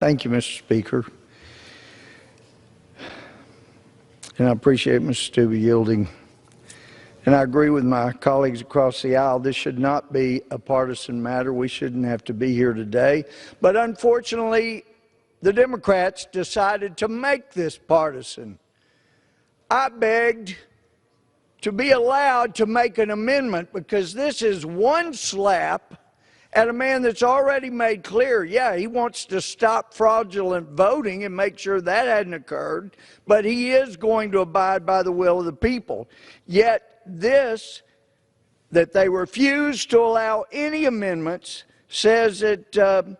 Thank you, Mr. Speaker. And I appreciate Mr. Stubbe yielding. And I agree with my colleagues across the aisle. This should not be a partisan matter. We shouldn't have to be here today. But unfortunately, the Democrats decided to make this partisan. I begged to be allowed to make an amendment because this is one slap at a man that's already made clear, yeah, he wants to stop fraudulent voting and make sure that hadn't occurred, but he is going to abide by the will of the people. Yet this, that they refuse to allow any amendments, says that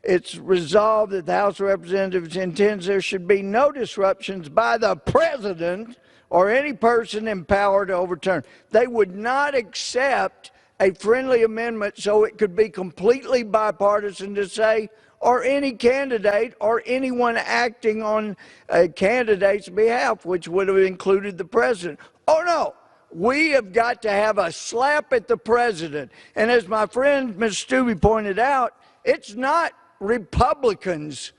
it's resolved that the House of Representatives intends there should be no disruptions by the President or any person in power to overturn. They would not accept a friendly amendment so it could be completely bipartisan to say, or any candidate or anyone acting on a candidate's behalf, which would have included the President. Oh, no. We have got to have a slap at the President. And as my friend Mr. Stubbe pointed out, it's not Republicans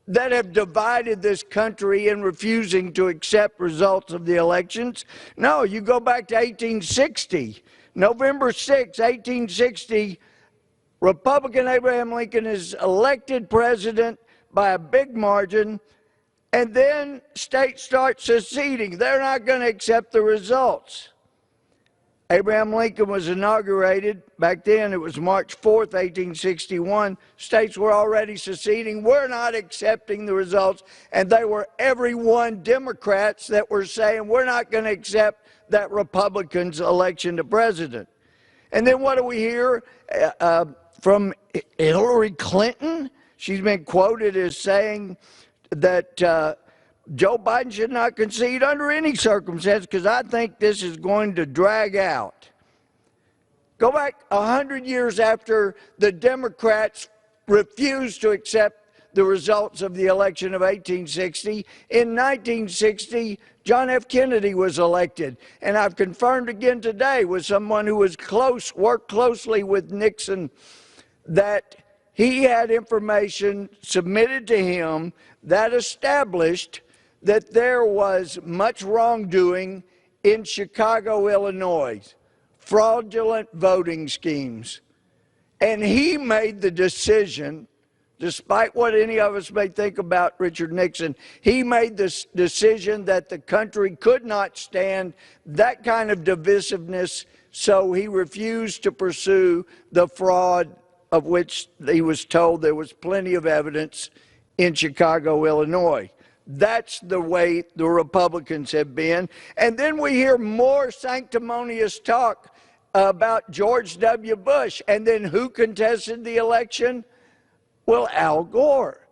that have divided this country in refusing to accept results of the elections. No, you go back to 1860. November 6, 1860, Republican Abraham Lincoln is elected president by a big margin, and then states start seceding. They're not going to accept the results. Abraham Lincoln was inaugurated. Back then, it was March 4th, 1861. States were already seceding. We're not accepting the results. And they were everyone Democrats that were saying, we're not going to accept that Republicans' election to president. And then what do we hear from Hillary Clinton? She's been quoted as saying that Joe Biden should not concede under any circumstance because I think this is going to drag out. Go back 100 years after the Democrats refused to accept the results of the election of 1860. In 1960, John F. Kennedy was elected. And I've confirmed again today with someone who was worked closely with Nixon, that he had information submitted to him that established that there was much wrongdoing in Chicago, Illinois, fraudulent voting schemes. And he made the decision, despite what any of us may think about Richard Nixon, he made this decision that the country could not stand that kind of divisiveness, so he refused to pursue the fraud of which he was told there was plenty of evidence in Chicago, Illinois. That's the way the Republicans have been. And then we hear more sanctimonious talk about George W. Bush. And then who contested the election? Well, Al Gore.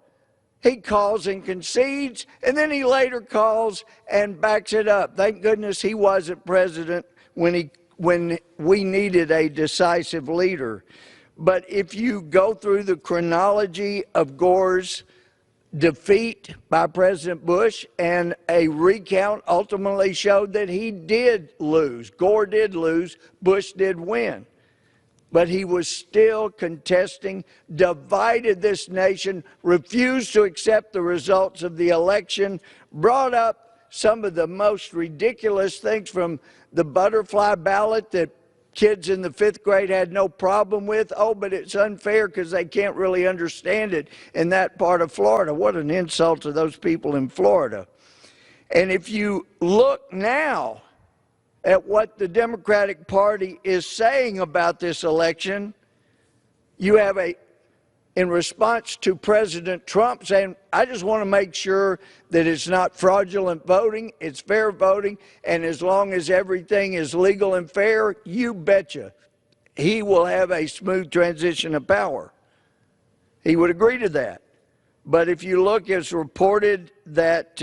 He calls and concedes, and then he later calls and backs it up. Thank goodness he wasn't president when we needed a decisive leader. But if you go through the chronology of Gore's defeat by President Bush, and a recount ultimately showed that he did lose. Gore did lose, Bush did win. But he was still contesting, divided this nation, refused to accept the results of the election, brought up some of the most ridiculous things, from the butterfly ballot that kids in the 5th grade had no problem with. Oh, but it's unfair because they can't really understand it in that part of Florida. What an insult to those people in Florida. And if you look now at what the Democratic Party is saying about this election, you have in response to President Trump saying, I just want to make sure that it's not fraudulent voting, it's fair voting, and as long as everything is legal and fair, you betcha, he will have a smooth transition of power. He would agree to that. But if you look, it's reported that,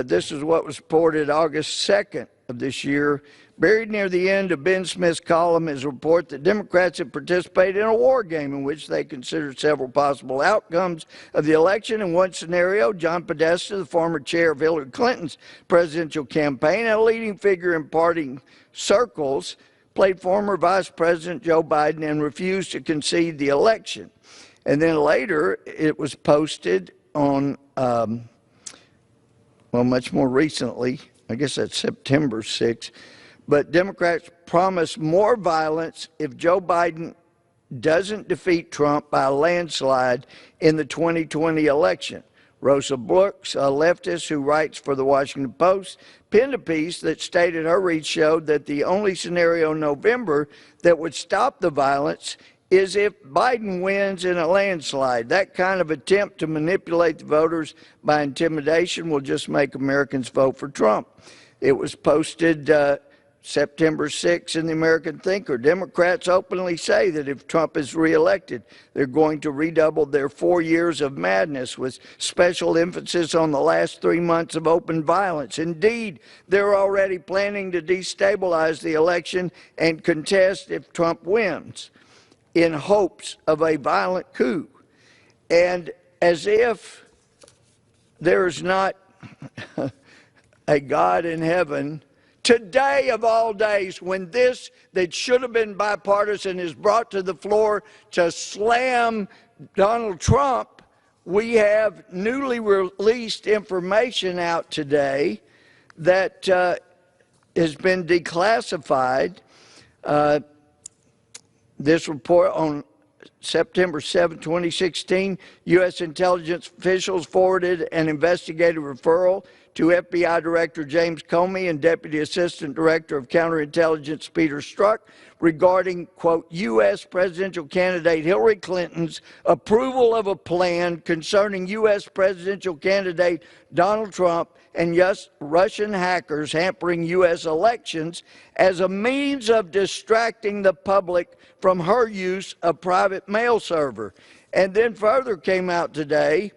this is what was reported August 2nd of this year. Buried near the end of Ben Smith's column is a report that Democrats have participated in a war game in which they considered several possible outcomes of the election. In one scenario, John Podesta, the former chair of Hillary Clinton's presidential campaign and a leading figure in party circles, played former Vice President Joe Biden and refused to concede the election. And then later it was posted on, well, much more recently, I guess that's September 6th, but Democrats promise more violence if Joe Biden doesn't defeat Trump by a landslide in the 2020 election. Rosa Brooks, a leftist who writes for the Washington Post, penned a piece that stated her read showed that the only scenario in November that would stop the violence is if Biden wins in a landslide. That kind of attempt to manipulate the voters by intimidation will just make Americans vote for Trump. It was posted September 6 in the American Thinker. Democrats openly say that if Trump is reelected, they're going to redouble their 4 years of madness with special emphasis on the last 3 months of open violence. Indeed, they're already planning to destabilize the election and contest if Trump wins in hopes of a violent coup. And as if there's not a God in heaven, today of all days, when this that should have been bipartisan is brought to the floor to slam Donald Trump, we have newly released information out today that has been declassified. This report on September 7, 2016, U.S. intelligence officials forwarded an investigative referral to FBI Director James Comey and Deputy Assistant Director of Counterintelligence Peter Strzok regarding, quote, U.S. presidential candidate Hillary Clinton's approval of a plan concerning U.S. presidential candidate Donald Trump and Russian hackers hampering U.S. elections as a means of distracting the public from her use of private mail server. And then further came out today,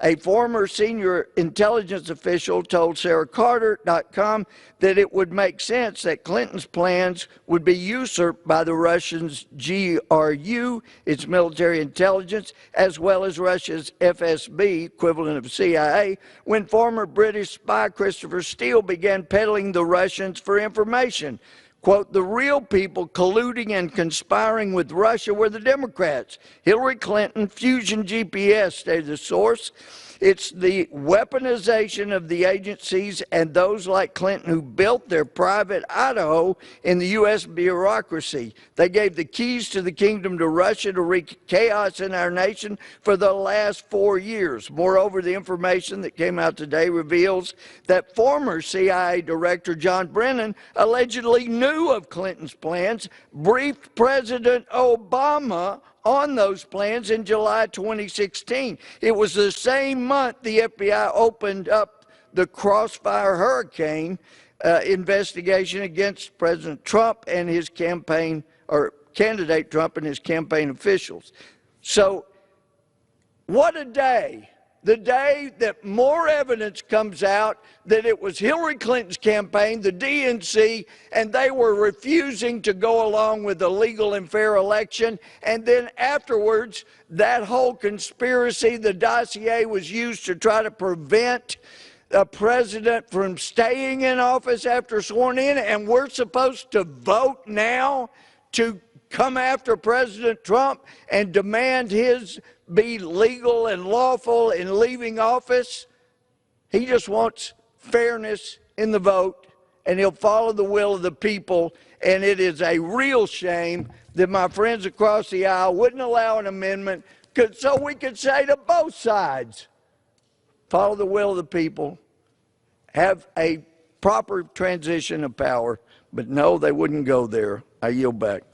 a former senior intelligence official told SarahCarter.com that it would make sense that Clinton's plans would be usurped by the Russians' GRU, its military intelligence, as well as Russia's FSB, equivalent of CIA, when former British spy Christopher Steele began peddling the Russians for information. Quote, the real people colluding and conspiring with Russia were the Democrats. Hillary Clinton, Fusion GPS, stated the source. It's the weaponization of the agencies and those like Clinton who built their private Idaho in the U.S. bureaucracy. They gave the keys to the kingdom to Russia to wreak chaos in our nation for the last 4 years. Moreover, the information that came out today reveals that former CIA Director John Brennan allegedly knew of Clinton's plans, briefed President Obama on those plans in July 2016. It was the same month the FBI opened up the Crossfire Hurricane investigation against President Trump and his campaign, or candidate Trump and his campaign officials. So what a day. The day that more evidence comes out that it was Hillary Clinton's campaign, the DNC, and they were refusing to go along with a legal and fair election. And then afterwards, that whole conspiracy, the dossier, was used to try to prevent a president from staying in office after sworn in. And we're supposed to vote now to come after President Trump and demand his be legal and lawful in leaving office. He just wants fairness in the vote, and he'll follow the will of the people. And it is a real shame that my friends across the aisle wouldn't allow an amendment so we could say to both sides, follow the will of the people, have a proper transition of power. But no, they wouldn't go there. I yield back.